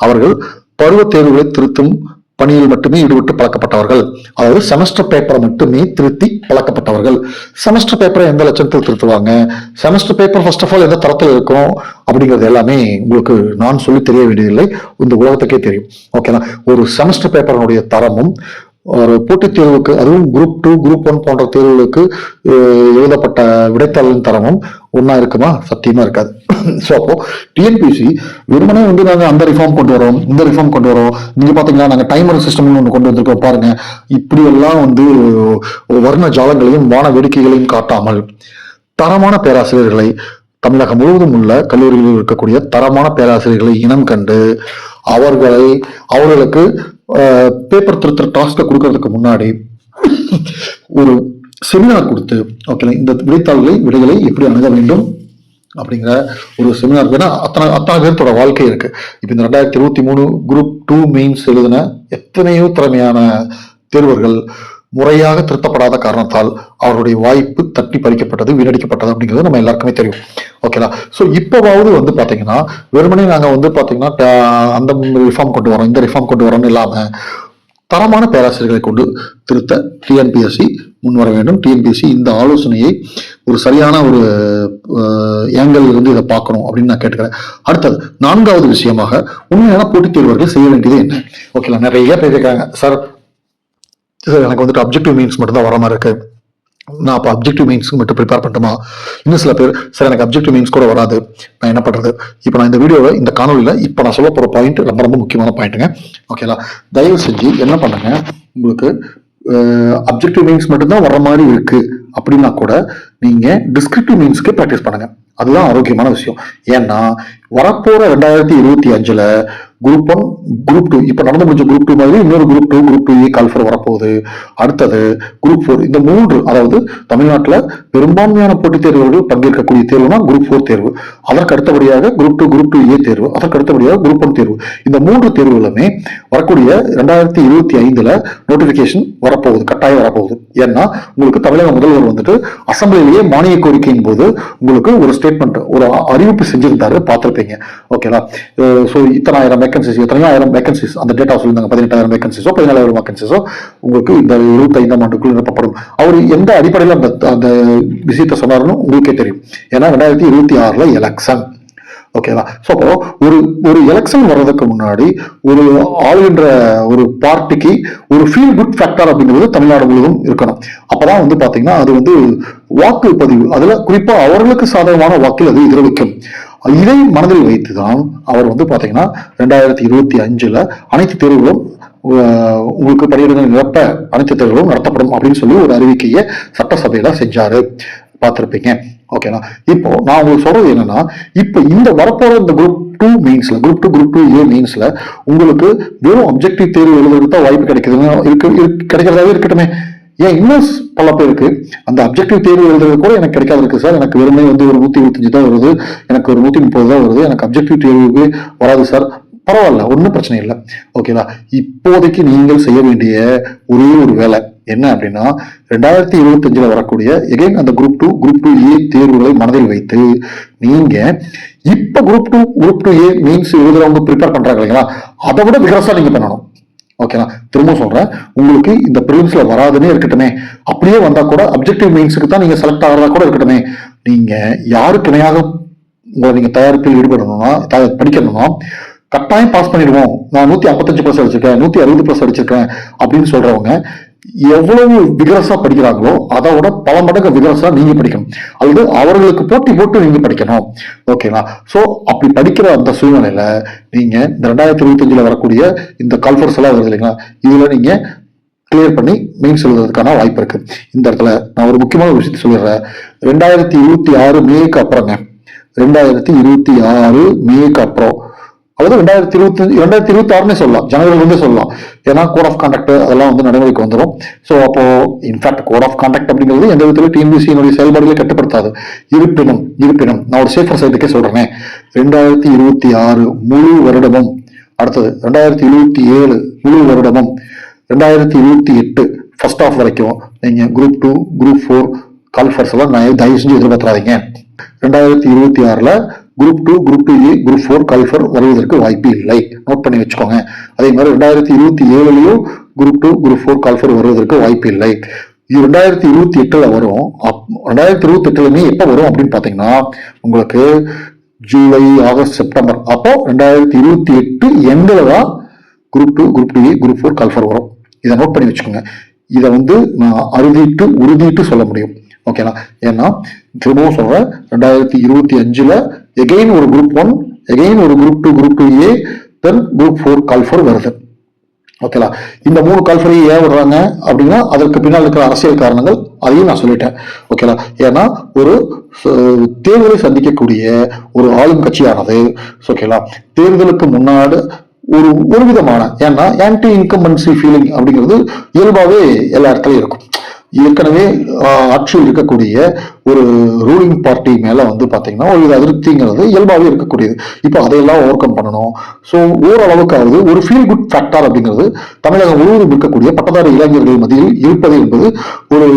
அவர்கள் பருவத் தேர்வுகளை திருத்தும் பணியில் மட்டுமே ஈடுபட்டு பழக்கப்பட்டவர்கள். அதாவது செமஸ்டர் பேப்பரை மட்டுமே திருத்தி பழக்கப்பட்டவர்கள். செமஸ்டர் பேப்பரை எந்த லட்சத்தில் திருத்துவாங்க, semester paper first of all எந்த தரத்தில் இருக்கும் அப்படிங்கிறது எல்லாமே உங்களுக்கு நான் சொல்லி தெரிய வேண்டியதில்லை, இந்த உலகத்துக்கே தெரியும். ஓகேனா? ஒரு செமஸ்டர் பேப்பருடைய தரமும் ஒரு போட்டித் தேர்வுக்கு, அதுவும் குரூப் 2 குரூப் 1 போன்ற தேர்வுகளுக்கு எழுதப்பட்ட விடைத்தாளின் தரமும் ஒன்னா இருக்குமா? சத்தியமா இருக்காது. ஸோ அப்போ டிஎன்பிசி வெறுமனே நாங்க அந்த ரிஃபார்ம் கொண்டு வரோம், இந்த ரிஃபார்ம் கொண்டு வரோம், நீங்க பாத்தீங்கன்னா நாங்க டைமர் சிஸ்டம் ஒன்று கொண்டு வந்திருக்கோம் பாருங்க, இப்படி எல்லாம் வர்ண ஜாலங்களையும் வான வேடிக்கைகளையும் காட்டாமல் தரமான பேராசிரியர்களை, தமிழகம் முழுவதும் உள்ள கல்லூரிகளில் இருக்கக்கூடிய தரமான பேராசிரியர்களை இனம் கண்டு அவர்களுக்கு பேப்பர் திருத்துற டாஸ்க கொடுக்கறதுக்கு முன்னாடி ஒரு செமினார் கொடுத்து, ஓகே, இந்த விடைகளை எப்படி அணுக வேண்டும் அப்படிங்கிற ஒரு செமினார். ஏன்னா அத்தனை பேர்த்தோட வாழ்க்கை இருக்கு. இப்ப இந்த 2023 குரூப் 2 மெயின்ஸ் எழுதின எத்தனையோ திறமையான தேர்வர்கள் முறையாக திருத்தப்படாத காரணத்தால் அவருடைய வாய்ப்பு தட்டி பறிக்கப்பட்டது, வீணடிக்கப்பட்டது அப்படிங்கிறது நம்ம எல்லாருக்குமே தெரியும். ஓகேங்களா? சோ இப்பவாவது பாத்தீங்கன்னா வெறுமனே நாங்க பாத்தீங்கன்னா அந்த ரிஃபார்ம் கொண்டு வரோம், இந்த ரிஃபார்ம் கொண்டு வரோம்னு இல்லாம தரமான பேராசிரியர்களை கொண்டு திருத்த டிஎன்பிஎஸ்சி முன்வர வேண்டும். டிஎன்பிஎஸ்சி இந்த ஆலோசனையை ஒரு சரியான ஒரு ஏங்கல் இருந்து இதை பார்க்கணும் அப்படின்னு நான் கேட்டுக்கிறேன். அடுத்தது 4வது விஷயமாக உண்மையான போட்டித் தேர்வர்கள் செய்ய வேண்டியது என்ன? ஓகேங்களா? நிறைய பேர் கேட்கிறாங்க, சார் எனக்கு அப்ஜெக்டிவ் மீன்ஸ் மட்டும் தான் வர மாதிரி இருக்கு, நான் அப்போ அப்ஜெக்டிவ் மீன்ஸ்க்கு மட்டும் ப்ரிப்பேர் பண்ணட்டுமா? இன்னும் சில பேர், சார் எனக்கு அப்ஜெக்டிவ் மீன்ஸ் கூட வராது, நான் என்ன பண்றது? இப்போ நான் இந்த வீடியோவில், இந்த காணொலியில் இப்போ நான் சொல்ல போற பாயிண்ட் ரொம்ப முக்கியமான பாயிண்ட்டுங்க. ஓகேங்களா? தயவு செஞ்சு என்ன பண்ணுங்க, உங்களுக்கு அப்ஜெக்டிவ் மீன்ஸ் மட்டும்தான் வர மாதிரி இருக்கு அப்படின்னா கூட நீங்க டிஸ்கிரிப்டிவ் மீன்ஸ்க்கு ப்ராக்டிஸ் பண்ணுங்க. அதுதான் ஆரோக்கியமான விஷயம். ஏன்னா வரப்போற 2025ல குரூப் 1 குரூப் 2 இப்ப நடந்து முடிஞ்ச குரூப் 2 மாதிரி இன்னொரு குரூப் 2A கால்ஃபர் வரப்போகுது. அடுத்தது குரூப் 4. இந்த 3, அதாவது தமிழ்நாட்டில் பெரும்பான்மையான போட்டித் தேர்வுகள் பங்கேற்கக்கூடிய தேர்வுனா குரூப் 4 தேர்வு, அதற்கு அடுத்தபடியாக குரூப் 2 குரூப் 2A தேர்வு, அதற்கு அடுத்தபடியாக குரூப் 1 தேர்வு. இந்த 3 தேர்வுகளுமே வரக்கூடிய 2025ல நோட்டிபிகேஷன் வரப்போகுது, கட்டாயம் வரப்போகுது. ஏன்னா உங்களுக்கு தமிழக முதல்வர் அசம்பிளிலேயே மானிய கோரிக்கையின் போது உங்களுக்கு ஒரு ஸ்டேட்மெண்ட், ஒரு அறிவிப்பு செஞ்சிருந்தாரு, பார்த்திருப்பீங்க. ஓகேங்களா? சோ இத்தனை எத்தனையாயிரம் வேகன்சிஸ் அந்த டேட்டா சொல்லியிருந்தாங்க. 18,000 வேகன்சிஸோ 14,000 வேகன்சிஸோ உங்களுக்கு இந்த 25ஆம் ஆண்டுக்குள் நிரப்பப்படும். அவர் எந்த அடிப்படையில் அந்த விஷயத்தை சொன்னாருன்னு உங்களுக்கே தெரியும். ஏன்னா 2026ல எலெக்ஷன். ஓகேவா? சோ ஒரு எலெக்ஷன் வர்றதுக்கு முன்னாடி ஒரு ஆளுகின்ற ஒரு பார்ட்டிக்கு ஒரு ஃபீல் குட் ஃபேக்டர் அப்படிங்கிறது தமிழ்நாடு முழுவதும் இருக்கணும். அப்பதான் பாத்தீங்கன்னா அது வாக்குப்பதிவு, அதுல குறிப்பா அவர்களுக்கு சாதகமான வாக்கில் அது எதிரொலிக்கும். இதை மனதில் வைத்துதான் அவர் பாத்தீங்கன்னா 2025ல அனைத்து தேர்வுகளும் உங்களுக்கு பணியிடங்கள் நிரப்ப அனைத்து தேர்வுகளும் நடத்தப்படும் அப்படின்னு சொல்லி ஒரு அறிவிக்கையை சட்டசபையில செஞ்சாரு, பார்த்திருப்பீங்க. ஓகேனா? இப்போ நான் உங்களுக்கு சொல்றது என்னன்னா, இப்ப இந்த வரப்போற இந்த குரூப் 2 மெயின்ஸ்ல, குரூப் 2 குரூப் 2A மெயின்ஸ்ல உங்களுக்கு வெறும் அப்ஜெக்டிவ் தேர்வு எழுதுறதுக்கு தான் வாய்ப்பு கிடைக்கிறதாவே இருக்கட்டுமே. ஏன் இன்னும் பல பேருக்கு அந்த அப்ஜெக்டிவ் தேர்வு எழுதுறது கூட எனக்கு கிடைக்காது இருக்கு சார், எனக்கு வெறுமே ஒரு 125 தான் வருது, எனக்கு ஒரு 130 தான் வருது, எனக்கு அப்ஜெக்டிவ் தேர்வுக்கு வராது சார். பரவாயில்ல, ஒன்றும் பிரச்சனை இல்லை. ஓகேவா? இப்போதைக்கு நீங்கள் செய்ய வேண்டிய ஒரே ஒரு வேலை என்ன அப்படின்னா, 2025ல வரக்கூடிய எகைன் அந்த குரூப் 2 குரூப் 2A தேர்வுகளை மனதில் வைத்து நீங்க இப்ப குரூப் 2A மீன்ஸ் எழுதுறவங்க ப்ரிப்பேர் பண்றாங்க இல்லைங்களா, அதை விட விகரசா நீங்க பண்ணணும். ஓகேனா? திரும்ப சொல்றேன், உங்களுக்கு இந்த பிரிலிம்ஸ்ல வராதுன்னே இருக்கட்டுமே, அப்படியே வந்தா கூட அப்ஜெக்டிவ் மீன்ஸுக்கு தான் நீங்க செலக்ட் ஆகிறதா கூட இருக்கட்டுமே, நீங்க யாருக்கு இணையாக நீங்க தயாரிப்பில் ஈடுபடணும்னா, படிக்கணும்னா கட்டாயம் பாஸ் பண்ணிடுவோம், நான் 155+ அடிச்சிருக்கேன், 160+ அடிச்சிருக்கேன் அப்படின்னு சொல்றவங்க எவ்வளவு விகரசா படிக்கிறாங்களோ அதோட பல மடங்கு விகரசா நீங்க படிக்கணும், அல்லது அவர்களுக்கு போட்டி போட்டு நீங்க படிக்கணும். ஓகேங்களா? சோ அப்படி படிக்கிற அந்த சூழ்நிலையில நீங்க இந்த 2025 வரக்கூடிய இந்த கால்ஃபர்ஸ் எல்லாம் வருது இல்லைங்களா, இதுல நீங்க கிளியர் பண்ணி மெயின்ஸ் எழுதுறதுக்கான வாய்ப்பு இருக்கு. இந்த இடத்துல நான் ஒரு முக்கியமான விஷயத்த சொல்லிடுறேன். 2026 மேக்கு அப்புறங்க, 2026 மேக்கு அப்புறம், அதாவது 2026 சொல்லலாம், ஜனவரில சொல்லலாம். ஏன்னா கோட் ஆஃப் கான்டாக்ட் அதெல்லாம் நடைமுறைக்கு வந்துடும். ஸோ அப்போ இன்ஃபேக்ட் கோட் ஆஃப் கான்டாக்ட் அப்படிங்கிறது எந்த விதத்திலும் டிஎன்பிசியினுடைய செயல்பாடுகளை கட்டுப்படுத்தாது. இருப்பினும் நான் ஒரு சேஃபர் சைடுக்கே சொல்றேன், 2026 முழு வருடமும், அடுத்தது 2027 முழு வருடமும், 2028 ஃபர்ஸ்ட் ஆஃப் வரைக்கும் நீங்க குரூப் 2 குரூப் 4 கால்ஃபர்ஸ் எல்லாம் தயவு செஞ்சு எதிர்பார்த்தாதீங்க. 2026 group 2 group 2A group 4 call for வருவதற்கு வாய்ப்பு இல்லை, நோட் பண்ணி வச்சுக்கோங்க. அதே மாதிரி 2027 குரூப் 2 குரூப் 4 கால்ஃபர் வருவதற்கு வாய்ப்பு இல்லை. இது 2028 வரும். 2028 எப்ப வரும் அப்படின்னு பாத்தீங்கன்னா உங்களுக்கு ஜூலை, ஆகஸ்ட், செப்டம்பர், அப்போ 2028 எண்ட்ல தான் group 2 group 2A group 4 call for வரும். இதை நோட் பண்ணி வச்சுக்கோங்க. இதை நான் உறுதிட்டு சொல்ல முடியும். ஓகேங்களா? ஏன்னா திரும்பவும் சொல்றேன், 2025 எகெயின் ஒரு குரூப் 1, எகெயின் ஒரு குரூப் 2 குரூப் 2A, தென் குரூப் 4 கால்ஃபர் வருது. ஓகேங்களா? இந்த 3 கால்ஃபரையும் ஏன் விடுறாங்க அப்படின்னா அதற்கு பின்னால் இருக்கிற அரசியல் காரணங்கள், அதையும் நான் சொல்லிட்டேன். ஓகேங்களா? ஏன்னா ஒரு தேர்தலை சந்திக்கக்கூடிய ஒரு ஆளும் கட்சியானது, ஓகேங்களா, தேர்தலுக்கு முன்னாடி ஒரு விதமான, ஏன்னா ஆன்டி இன்கம்பன்சி ஃபீலிங் அப்படிங்கிறது இயல்பாவே எல்லா இடத்துலயும் இருக்கும். ஏற்கனவே ஆட்சியில் இருக்கக்கூடிய ஒரு ரூலிங் பார்ட்டி மேல பாத்தீங்கன்னா ஒரு அதிருப்திங்கிறது இயல்பாவே இருக்கக்கூடியது. இப்போ அதையெல்லாம் ஓவர் கம் பண்ணணும். ஸோ ஓரளவுக்காவது ஒரு ஃபீல் குட் ஃபேக்டர் அப்படிங்கிறது தமிழகம் முழுவதும் இருக்கக்கூடிய பட்டதாரி இளைஞர்கள் மத்தியில் இருப்பது என்பது ஒரு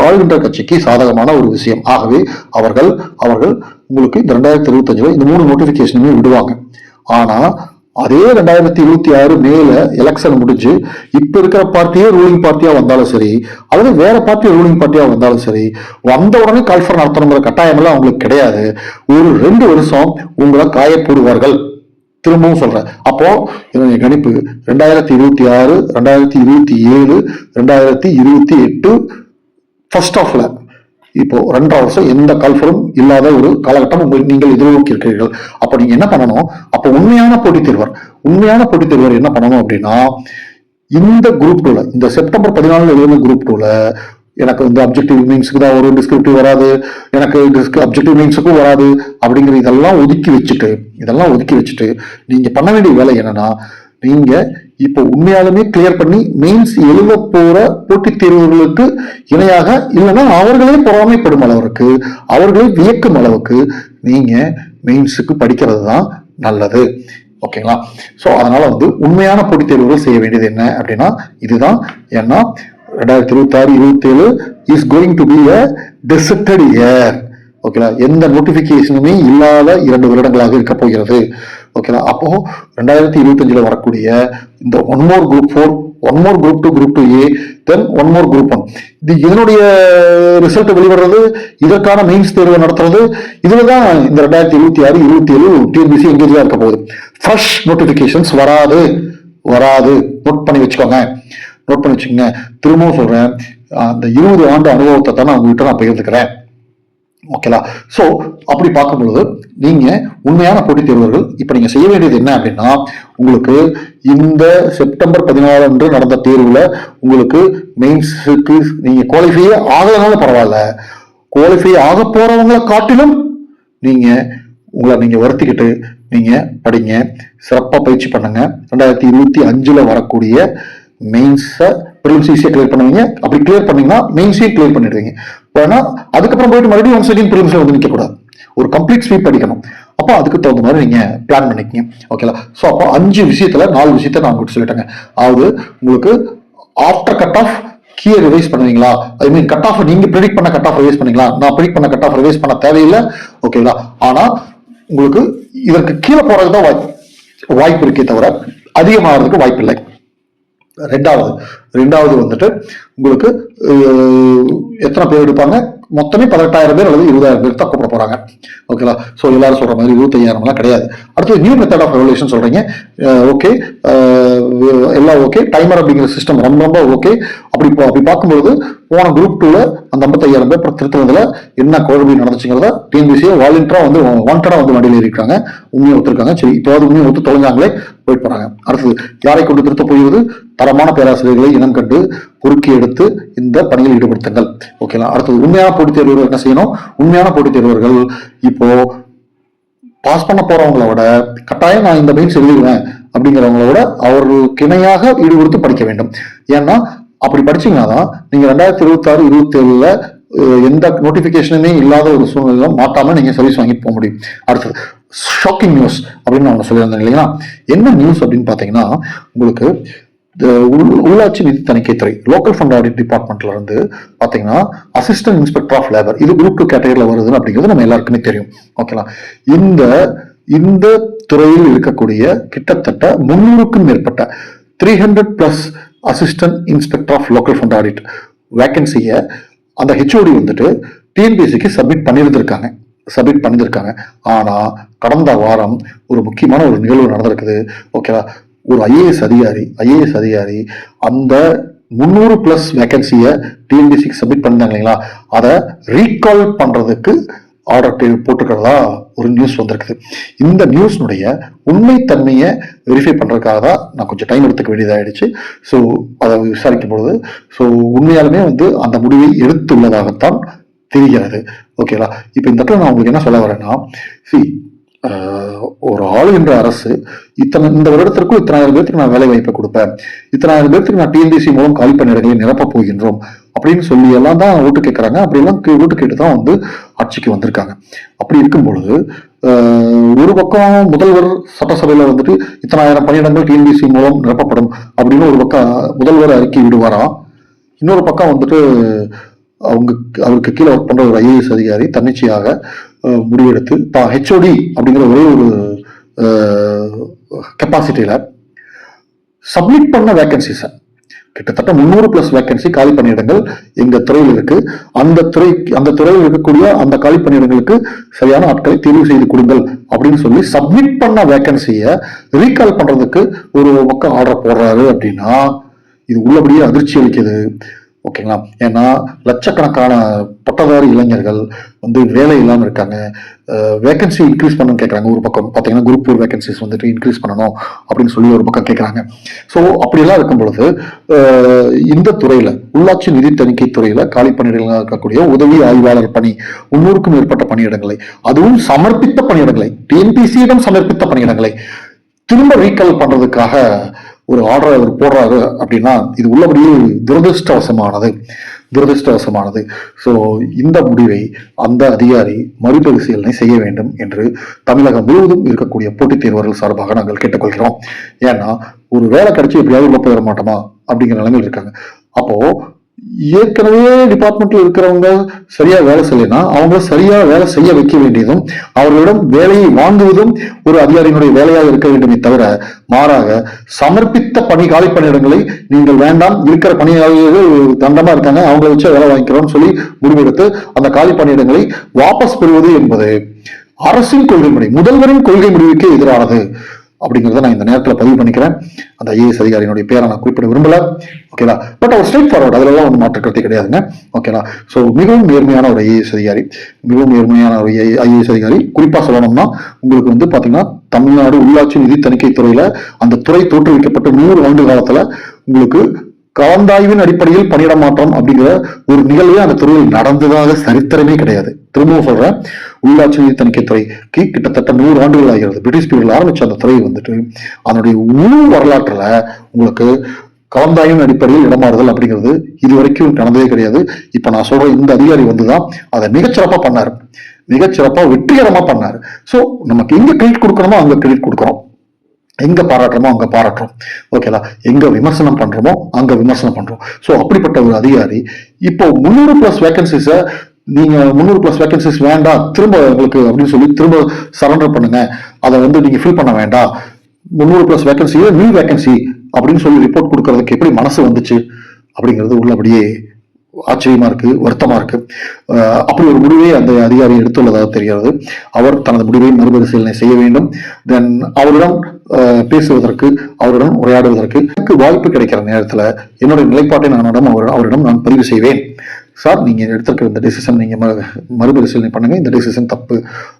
ஆளுகின்ற கட்சிக்கு சாதகமான ஒரு விஷயம். ஆகவே அவர்கள் உங்களுக்கு இந்த 2025 இந்த 3 நோட்டிபிகேஷனுமே விடுவாங்க. ஆனா அதே 2026 மேல எலெக்ஷன் முடிஞ்சு இப்ப இருக்கிற பார்ட்டியே ரூலிங் பார்ட்டியா வந்தாலும் சரி, அல்லது வேற பார்ட்டி ரூலிங் பார்ட்டியா வந்தாலும் சரி, வந்த உடனே கால்ஃபர் நடத்தணுங்கிற கட்டாயம் எல்லாம் அவங்களுக்கு கிடையாது. ஒரு 2 வருஷம் உங்களை காயப்போடுவார்கள். திரும்பவும் சொல்றேன். அப்போ என்னுடைய கணிப்பு 2026, 2027, 2028 ஃபர்ஸ்ட் ஆஃப்ல இப்போ 2.5 வருஷம் எந்த கால்ஃபரும் இல்லாத ஒரு காலகட்டம் நீங்கள் எதிர்நோக்கி இருக்கிறீர்கள். அப்ப நீங்க என்ன பண்ணணும்? அப்ப உண்மையான போட்டித் தேர்வர் என்ன பண்ணணும் அப்படின்னா, இந்த குரூப் 2ல, இந்த செப்டம்பர் 14 எழுதின குரூப் 2ல எனக்கு அப்ஜெக்டிவ் மீன்ஸுக்கு தான் வரும், டிஸ்கிரிப்டிவ் வராது, எனக்கு அப்ஜெக்டிவ் மீன்ஸுக்கும் வராது அப்படிங்கிற இதெல்லாம் ஒதுக்கி வச்சுட்டு நீங்க பண்ண வேண்டிய வேலை என்னன்னா, நீங்க இப்போ உண்மையாலுமே கிளியர் பண்ணி மெயின்ஸ் எழுத போற போட்டித் தேர்வுகளுக்கு இணையாக, இல்லைன்னா அவர்களே பொறாமைப்படும் அளவுக்கு, அவர்களே வியக்கும் அளவுக்கு நீங்க மெயின்ஸுக்கு படிக்கிறது தான் நல்லது. ஓகேங்களா? சோ அதனால உண்மையான போட்டித் தேர்வுகள் செய்ய வேண்டியது என்ன அப்படின்னா இதுதான். ஏன்னா 2026-27 is going to be a deserted year. ஓகேங்களா? எந்த நோட்டிபிகேஷனுமே இல்லாத 2 வருடங்களாக இருக்க போகிறது. ஓகேங்களா? அப்போ 2025 வரக்கூடிய இந்த one more group 4, one more group 2 group 2A, தென் ஒன் மோர் குரூப் 1, இதனுடைய ரிசல்ட் வெளிவடுறது, இதற்கான மெயின்ஸ் தேர்வு நடத்துறது, இதுலதான் இந்த 2026-27 டிஎன்பிசி எங்கேஜா இருக்க போகுது. ஃப்ரெஷ் நோட்டிபிகேஷன்ஸ் வராது. நோட் பண்ணி வச்சுக்கோங்க. திரும்பவும் சொல்றேன், அந்த 20 ஆண்டு அனுபவத்தை தான் உங்ககிட்ட நான் பகிர்ந்துக்கிறேன். ஓகேலா? சோ அப்படி பார்க்கும் பொழுது நீங்க உண்மையான போட்டித் தேர்வர்கள் இப்ப நீங்க செய்ய வேண்டியது என்ன அப்படின்னா, உங்களுக்கு இந்த செப்டம்பர் 14 அன்று நடந்த தேர்வுல உங்களுக்கு மெயின்ஸுக்கு நீங்க குவாலிஃபையே ஆகலனால பரவாயில்ல, குவாலிஃபை ஆக போறவங்களை காட்டிலும் உங்களை நீங்க வருத்திக்கிட்டு நீங்க படிங்க, சிறப்பா பயிற்சி பண்ணுங்க. 2025 வரக்கூடிய மெயின்ஸை ப்ரிலிம்ஸ் ஈஸியா கிளியர் பண்ணுவீங்க. அப்படி கிளியர் பண்ணீங்கன்னா மெயின்ஸையும் கிளியர் பண்ணிடுவீங்க. ஏன்னா அதுக்கப்புறம் போயிட்டு மறுபடியும் ஒன் செகண்ட் ப்ரிலிம்ஸ்ல நிக்க கூடாது, ஒரு கம்ப்ளீட் ஸ்வீப் படிக்கணும். அப்போ அதுக்கு தகுந்த மாதிரி நீங்க பிளான் பண்ணிக்கங்க. ஓகேலா? சோ அப்போ 5 விஷயத்துல 4 விஷயத்த நான் உங்களுக்கு சொல்லிட்டேங்க. அதாவது உங்களுக்கு ஆஃப்டர் கட் ஆஃப் கீயை ரிவைஸ் பண்ணுவீங்களா, ஐ மீன் கட் ஆஃப் நீங்க ப்ரெடிக்ட் பண்ண கட் ஆஃப் ரிவைஸ் பண்ணீங்களா? நான் ப்ரெடிக்ட் பண்ண கட் ஆஃப் ரிவைஸ் பண்ண தேவையில்லை. ஓகேங்களா? ஆனா உங்களுக்கு இதற்கு கீழே போறதுதான் வாய்ப்பு இருக்கே தவிர அதிகமாகிறதுக்கு வாய்ப்பு இல்லை. ரெண்டாவது உங்களுக்கு எத்தனை பேர் எடுப்பாங்க? மொத்தமே 18,000 பேர் அல்லது 20,000 பேர் தான் கூப்பிட போறாங்க. ஓகேங்களா? ஸோ எல்லாரும் சொல்ற மாதிரி 25,000 கிடையாது. அடுத்து நியூ மெத்தட் ஆஃப் ரெவல்யூஷன் சொல்றீங்க. ஓகே, எல்லாம் ஓகே. டைமர் அப்படிங்கிற சிஸ்டம் ரொம்ப ரொம்ப ஓகே. அப்படி பார்க்கும்போது போன குரூப் 2ல அந்த 55,000 பேர் திருத்துறதுல என்ன குழம்பு நடந்துச்சுங்கிறத டிஎன்பிசியை வாலண்டியரா வந்து வாண்டடா வந்து வண்டியில் ஏறிருக்காங்க. உண்மையை ஒத்துருக்காங்க. சரி, இப்போது உண்மையை ஒத்து தொலைஞ்சாங்களே, போயிட்டு போறாங்க. அடுத்தது யாரை கொண்டு திருத்த போகிறது? தரமான பேராசிரியர்களை இனம் கண்டு பொறுக்கி எடுத்து இந்த பணியில் ஈடுபடுத்துங்கள். ஓகேங்களா? அடுத்தது உண்மையான போட்டித் தேர்வர்கள் என்ன செய்யணும்? உண்மையான போட்டித் தேர்வர்கள் இப்போ பாஸ் பண்ண போறவங்கள விட கட்டாயம் நான் இந்த மெயின்ஸ் எழுதிடுவேன் அப்படிங்கிறவங்கள விட அவர்களுக்கு இணையாக ஈடுபடுத்தி படிக்க வேண்டும். ஏன்னா அப்படி படிச்சீங்கன்னா தான் நீங்க 2026, 27ல எந்த நோட்டிபிகேஷனுமே இல்லாத ஒரு சூழ்நிலை மாட்டாம நீங்க சர்வீஸ் வாங்கிட்டு போக முடியும். அடுத்தது ஷாக்கிங் நியூஸ் அப்படின்னு நான் சொல்லியிருந்தேன் இல்லைங்களா? என்ன நியூஸ் அப்படின்னு பாத்தீங்கன்னா, உங்களுக்கு உள்ளாட்சி நிதி தணிக்கைத்துறை லோக்கல் ஃபண்ட் ஆடிட் டிபார்ட்மெண்ட்ல இருந்து பாத்தீங்கன்னா அசிஸ்டன்ட் இன்ஸ்பெக்டர் ஆஃப் லேபர், இது குரூப் 2 கேட்டகரியில வருதுன்னு அப்படிங்கிறது நம்ம எல்லாருக்குமே தெரியும். ஓகேங்களா? இந்த துறையில் இருக்கக்கூடிய கிட்டத்தட்ட 300க்கும் மேற்பட்ட 300+ assistant inspector of local fund audit வேகன்சியை அந்த ஹெச்ஓடி வந்துட்டு டிஎன்பிஎஸ்சிக்கு சப்மிட் பண்ணியிருக்காங்க. ஆனா கடந்த வாரம் ஒரு முக்கியமான ஒரு நிகழ்வு நடந்திருக்குது. ஓகேவா? ஒரு ஐஏஎஸ் அதிகாரி அந்த 300+ வேகன்சியை டிஎன்பிஎஸ்சிக்கு சப்மிட் பண்ணாங்க இல்லைங்களா, அதை ரீகால் பண்றதுக்கு ஆர்டர் போட்டுக்கிறதா ஒரு நியூஸ் வந்திருக்குது. இந்த நியூஸ்னுடைய உண்மைத்தன்மையை வெரிஃபை பண்றதுக்காக தான் நான் கொஞ்சம் டைம் எடுத்துக்க வேண்டியதாயிடுச்சு. ஸோ அதை விசாரிக்கும் பொழுது உண்மையாலுமே வந்து அந்த முடிவை எடுத்துள்ளதாகத்தான் தெரிகிறது. ஓகேங்களா? இப்ப இந்த இடத்துல நான் உங்களுக்கு என்ன சொல்ல வரேன்னா, ஒரு ஆளுகின்ற அரசு இந்த வருடத்திற்குள் 10,000 பேருக்கு நான் வேலை வாய்ப்பை கொடுப்பேன், 10,000 பேருக்கு நான் டிஎன்பிசி மூலம் காலி பணியிடங்களை நிரப்பப் போகின்றோம் அப்படின்னு சொல்லி எல்லாம் தான் ஓட்டு கேட்கறாங்க. அப்படி எல்லாம் ஓட்டு கேட்டுதான் வந்து ஆட்சிக்கு வந்திருக்காங்க. அப்படி இருக்கும் பொழுது ஒரு பக்கம் முதல்வர் சட்டசபையில வந்துட்டு 10,000 பணியிடங்கள் டிஎன்பிசி மூலம் நிரப்பப்படும் அப்படின்னு ஒரு பக்கம் முதல்வர் அறிக்கை விடுவாராம். இன்னொரு பக்கம் வந்துட்டு அவருக்கு கீழே ஒர்க் பண்ற ஒரு ஐஏஎஸ் அதிகாரி தன்னிச்சையாக முடிவெடுத்து ஹெச்ஓடி அப்படிங்கிற ஒரே ஒரு கெப்பாசிட்டியில சப்மிட் பண்ண வேகன்சிஸ் கிட்டத்தட்ட 300+ வேகன்சி காலி பணியிடங்கள் எங்க துறையில் இருக்கு. அந்த துறையில் இருக்கக்கூடிய அந்த காலி பணியிடங்களுக்கு சரியான ஆட்களை தேர்வு செய்து கொடுங்கள் அப்படின்னு சொல்லி சப்மிட் பண்ண வேகன்சியை ரீகால் பண்றதுக்கு ஒரு பக்கம் ஆர்டர் போடுறாரு அப்படின்னா இது உள்ளபடியே அதிர்ச்சி அளிக்குது. ஓகேங்களா? ஏன்னா லட்சக்கணக்கான பட்டதாரி இளைஞர்கள் வந்து வேலை இல்லாமல் இருக்காங்க. வேகன்சி இன்க்ரீஸ் பண்ணணும்னு கேட்குறாங்க. ஒரு பக்கம் பார்த்தீங்கன்னா குரூப் 4 வேகன்சிஸ் வந்துட்டு இன்க்ரீஸ் பண்ணணும் அப்படின்னு சொல்லி ஒரு பக்கம் கேட்குறாங்க. ஸோ அப்படியெல்லாம் இருக்கும் பொழுது இந்த துறையில உள்ளாட்சி நிதி தணிக்கை துறையில காலி பணியிடங்களாக இருக்கக்கூடிய உதவி ஆய்வாளர் பணி 300க்கும் மேற்பட்ட பணியிடங்களை, அதுவும் சமர்ப்பித்த பணியிடங்களை, டிஎன்பிசியிடம் சமர்ப்பித்த பணியிடங்களை திரும்ப ரீகால் பண்றதுக்காக ஒரு ஆர்டர் அவர் போடுறாரு அப்படின்னா இது உள்ளபடியே துரதிருஷ்டவசமானது. ஸோ இந்த முடிவை அந்த அதிகாரி மறுபரிசீலனை செய்ய வேண்டும் என்று தமிழகம் முழுவதும் இருக்கக்கூடிய போட்டித் தேர்வர்கள் சார்பாக நாங்கள் கேட்டுக்கொள்கிறோம். ஏன்னா ஒரு வேலை கிடைச்சி எப்படியாவது உள்ள போயிட மாட்டோமா அப்படிங்கிற நிலைமையில் இருக்காங்க. அப்போ ஏற்கனவே டிபார்ட்மெண்ட்ல இருக்கிறவங்க சரியா வேலை செய்யலைன்னா அவங்க சரியா வேலை செய்ய வைக்க வேண்டியதும் அவர்களிடம் வேலையை வாங்குவதும் ஒரு அதிகாரியினுடைய வேலையாக இருக்க வேண்டுமே தவிர மாறாக சமர்ப்பித்த காலி பணியிடங்களை நீங்கள் வேண்டாம், இருக்கிற பணியாளர்கள் தண்டமா இருக்காங்க, அவங்களை வச்சு வேலை வாங்கிக்கிறோம்னு சொல்லி முடிவெடுத்து அந்த காலி பணியிடங்களை வாபஸ் பெறுவது என்பது அரசின் கொள்கை முடிவு, முதல்வரின் கொள்கை முடிவுக்கு எதிரானது அப்படிங்கிறத நான் இந்த நேரத்தில் பதிவு பண்ணிக்கிறேன். அந்த ஐஏஎஸ் அதிகாரியினுடைய பேரை நான் குறிப்பிட விரும்பல. ஓகேலா? பட் அவர் ஸ்ட்ரெயிட் ஃபார்வர்ட், அதெல்லாம் ஒன்று மாற்றுக்கிறதே கிடையாதுங்க. ஓகேலா? ஸோ மிகவும் நேர்மையான ஒரு ஐஏஎஸ் அதிகாரி, குறிப்பா சொல்லணும்னா உங்களுக்கு வந்து பாத்தீங்கன்னா தமிழ்நாடு உள்ளாட்சி நிதி தணிக்கை துறையில அந்த துறை தோற்றுவிக்கப்பட்ட 100 ஆண்டு காலத்துல உங்களுக்கு கலந்தாய்வின் அடிப்படையில் பணியிட மாற்றம் அப்படிங்கிற ஒரு நிகழ்வே அந்த துறையில் நடந்ததாக சரித்திரமே கிடையாது. திரும்பவும் சொல்றேன், உள்ளாட்சி நிதி தணிக்கை துறைக்கு கிட்டத்தட்ட 100 ஆண்டுகள் ஆகிறது. பிரிட்டிஷ் பீரியட்ல ஆரம்பிச்ச அந்த துறை வந்துட்டு அதனுடைய முழு வரலாற்றுல உங்களுக்கு கலந்தாய்வின் அடிப்படையில் இடமாறுதல் அப்படிங்கிறது இது வரைக்கும் நடந்ததே கிடையாது. இப்ப நான் சொல்ற இந்த அதிகாரி வந்துதான் அதை மிகச்சிறப்பா பண்ணாரு, மிகச்சிறப்பா வெற்றிகரமா பண்ணாரு. சோ நமக்கு எங்க கிரெடிட் கொடுக்கணுமோ அங்க கிரெடிட் கொடுக்கறோம், எங்க பாராட்டுறோமோ அங்க பாராட்டுறோம். ஓகேலா? எங்க விமர்சனம் பண்றோமோ அங்க விமர்சனம் பண்றோம். சோ அப்படிப்பட்ட ஒரு அதிகாரி இப்போ 300+ வேகன்சிஸ நீங்க 300+ வேகன்சிஸ் வேண்டாம் திரும்ப உங்களுக்கு அப்படின்னு சொல்லி திரும்ப சரண்டர் பண்ணுங்க, அதை வந்து நீங்க ஃபில் பண்ண வேண்டாம், 300+ வேகன்சியை நியூ வேகன்சி அப்படின்னு சொல்லி ரிப்போர்ட் கொடுக்கறதுக்கு எப்படி மனசு வந்துச்சு அப்படிங்கிறது உள்ளபடியே ஆச்சரியமா இருக்கு, வருத்தமா இருக்கு. அப்படி ஒரு முடிவை அந்த அதிகாரி எடுத்துள்ளதாக தெரிகிறது. அவர் தனது முடிவை மறுபரிசீலனை செய்ய வேண்டும். தென் அவரிடம் பேசுவதற்கு, அவரிடம் உரையாடுவதற்கு எனக்கு வாய்ப்பு கிடைக்கிற நேரத்துல என்னுடைய நிலைப்பாட்டை அவரிடம் நான் பதிவு செய்வேன். சார், நீங்க எடுத்திருக்கிற இந்த டெசிஷன் நீங்க மறுபரிசீலனை பண்ணுங்க, இந்த டெசிஷன் தப்பு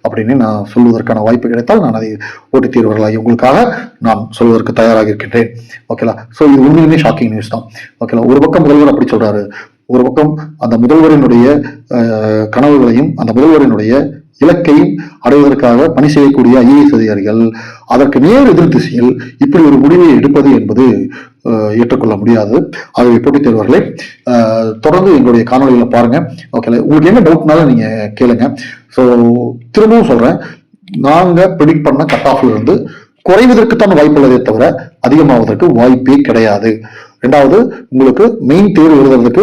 அப்படின்னு நான் சொல்வதற்கான வாய்ப்பு கிடைத்தால் நான் அதை போட்டித் தேர்வர்களாகி உங்களுக்காக நான் சொல்வதற்கு தயாராக இருக்கின்றேன். ஓகேலா. ஸோ இது உண்மையுமே ஷாக்கிங் நியூஸ் தான். ஓகேலா. ஒரு பக்கம் முதல்வர் அப்படி சொல்றாரு, ஒரு பக்கம் அந்த முதல்வரினுடைய கனவுகளையும் அந்த முதல்வரினுடைய இலக்கையும் அடைவதற்காக பணி செய்யக்கூடிய ஐஏஎஸ் அதிகாரிகள் அதற்கு நேர் எதிர் திசையில் இப்படி ஒரு முடிவை எடுப்பது என்பது ஏற்றுக்கொள்ள முடியாது. ஆகவே போட்டித் தேர்வர்களை தொடர்ந்து எங்களுடைய காணொலிகளை பாருங்க. ஓகே, உங்களுக்கு என்ன டவுட்னாலும் நீங்க கேளுங்க. ஸோ திரும்பவும் சொல்றேன், நாங்க ப்ரெடிக்ட் பண்ண கட் ஆஃப்ல இருந்து குறைவதற்குத்தான் வாய்ப்பு உள்ளதே தவிர அதிகமாவதற்கு வாய்ப்பே கிடையாது. ரெண்டாவது, உங்களுக்கு மெயின் தேர்வு எழுதுறதுக்கு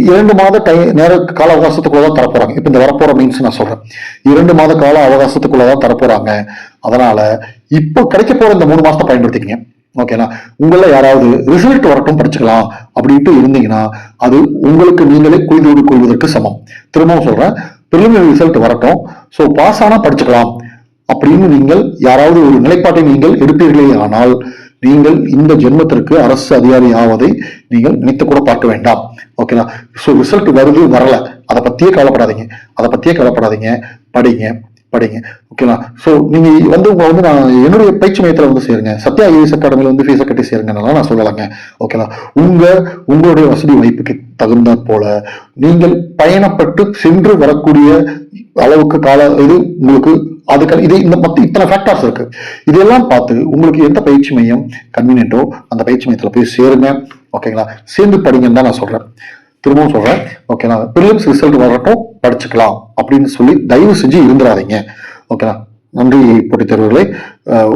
2 மாத நேர கால அவகாசத்துக்குள்ளதான் தரப்போறாங்க. இப்ப இந்த வரப்போற மெயின்ஸ் நான் சொல்றேன், 2 மாத கால அவகாசத்துக்குள்ளதான் தரப்போறாங்க. அதனால இப்போ கிடைக்க போற இந்த 3 மாசத்தை பயன்படுத்திக்கங்க. ஓகேனா, உங்கள யாராவது ரிசல்ட் வரட்டும் படிச்சுக்கலாம் அப்படின்ட்டு இருந்தீங்கன்னா அது உங்களுக்கு நீங்களே குளிதோடு கொள்வதற்கு சமம். திரும்பவும் சொல்றேன், பிரிலிமினரி ரிசல்ட் வரட்டும், ஸோ பாஸ் ஆனா படிச்சுக்கலாம் அப்படின்னு நீங்கள் யாராவது ஒரு நிலைப்பாட்டை நீங்கள் எடுப்பீர்களே ஆனால் நீங்கள் இந்த ஜென்மத்திற்கு அரசு அதிகாரி ஆவதை நீங்கள் நினைத்து கூட பார்க்க வேண்டாம். ஓகேங்களா. ஸோ ரிசல்ட் வருது வரல, அதை பத்தியே கவலைப்படாதீங்க, படிங்க. ஓகேங்களா. ஸோ நீங்க உங்க நான் என்னுடைய பயிற்சி மையத்துல சேருங்க, சத்யா ஐஏஎஸ் அகாடமியில ஃபீஸை கட்டி சேருங்கனால நான் சொல்லலாங்க. ஓகேங்களா. உங்களுடைய வசதி வாய்ப்புக்கு தகுந்த போல நீங்கள் பயணப்பட்டு சென்று வரக்கூடிய அளவுக்கு இது உங்களுக்கு அதுக்கு இது இத்தனை ஃபேக்டர்ஸ் இருக்கு. இதெல்லாம் பார்த்து உங்களுக்கு எந்த பயிற்சி மையம் கன்வீனியன்ட்டோ அந்த பயிற்சி மையத்துல போய் சேருங்க. ஓகேங்களா. சேர்ந்து படிங்கன்னு தான் நான் சொல்றேன். திரும்பவும் சொல்றேன், ஓகேங்களா. பிரிலிம்ஸ் ரிசல்ட் வரட்டும் படிச்சுக்கலாம் அப்படின்னு சொல்லி தயவு செஞ்சு இருந்துடாதீங்க. ஓகேங்களா. நன்றி போட்டித் தேர்வுகளை.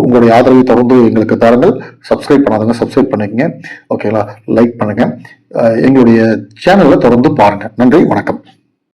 உங்களுடைய ஆதரவை தொடர்ந்து எங்களுக்கு தாருங்கள். சப்ஸ்கிரைப் பண்ணாதவங்க சப்ஸ்கிரைப் பண்ணிக்கங்க. ஓகேங்களா. லைக் பண்ணுங்க. எங்களுடைய சேனல்ல தொடர்ந்து பாருங்க. நன்றி, வணக்கம்.